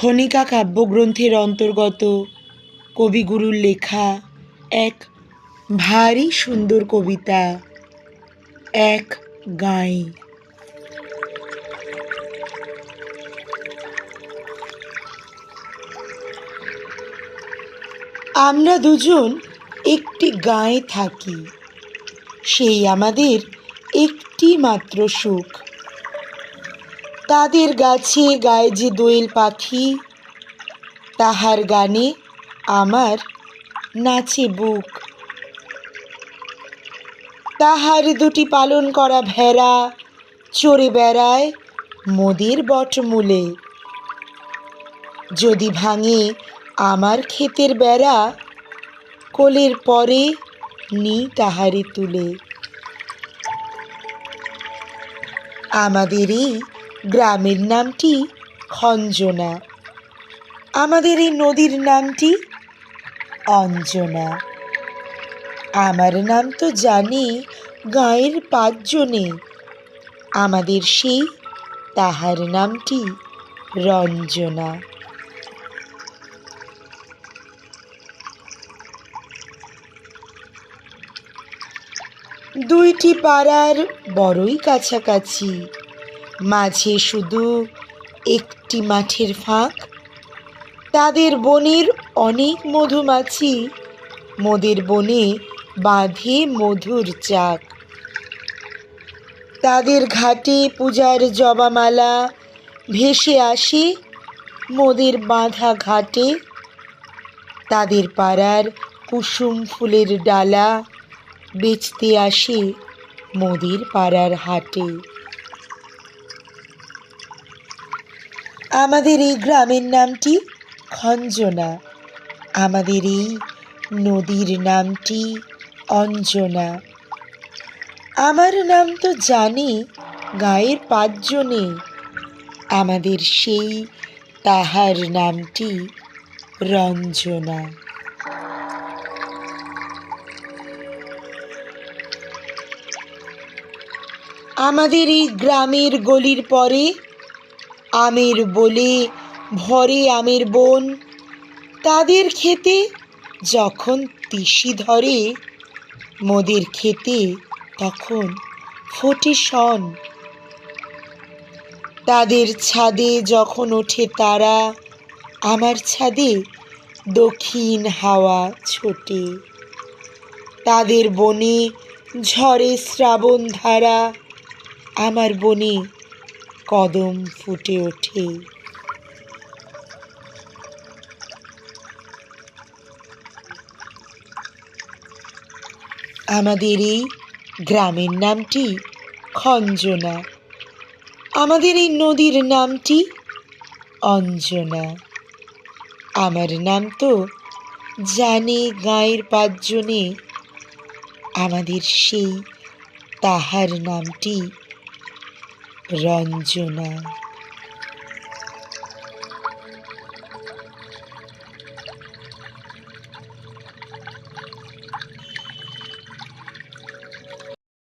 খনিকা কাব্যগ্রন্থের অন্তর্গত কবিগুরুর লেখা এক ভারী সুন্দর কবিতা এক গাঁয়ে। আমরা দুজন একটি গাঁয়ে থাকি, সেই আমাদের একটি মাত্র সুখ। তাদের গাছে গায়ে যে দোয়েল পাখি, তাহার গানে আমার নাচে বুক। তাহার দুটি পালন করা ভেড়া চড়ে বেড়ায় মোদের বটমূলে। যদি ভাঙে আমার ক্ষেতের বেড়া, কোলের পরে নি তাহারে তুলে। আমাদের এই গ্রামের নামটি খঞ্জনা, আমাদের এই নদীর নামটি অঞ্জনা। আমার নাম তো জানি গাঁয়ের 5 জনে, আমাদের সেই তাহার নামটি রঞ্জনা। দুইটি পাড়ার বড়ই কাছাকাছি, মাঝে শুধু একটি মাঠের ফাঁক। তাদের বনের অনেক মধুমাছি, মোদের বনে বাঁধে মধুর চাক। তাদের ঘাটে পূজার জবামালা ভেসে আসে মোদের বাঁধা ঘাটে। তাদের পাড়ার কুসুম ফুলের ডালা বেচতে আসে মোদের পাড়ার হাটে। আমাদের এই গ্রামের নামটি খঞ্জনা, আমাদের এই নদীর নামটি অঞ্জনা। আমার নাম তো জানি গাঁয়ের 5 জনে, আমাদের সেই তাহার নামটি রঞ্জনা। আমাদের এই গ্রামের গলির পরে আমের বলে ভরে আমের বন। তাদের ক্ষেতে যখন তিসি ধরে, মোদের ক্ষেতে তখন ফোটে শন। তাদের ছাদে যখন ওঠে তারা, আমার ছাদে দক্ষিণ হাওয়া ছোটে। তাদের বনে ঝরে শ্রাবণ ধারা, আমার বনে কদম ফুটে ওঠে। আমাদের এই গ্রামের নামটি খঞ্জনা, আমাদের এই নদীর নামটি অঞ্জনা। আমার নাম তো জানে গাঁয়ের 5 জনে, আমাদের সেই তাহার নামটি রঞ্জনা।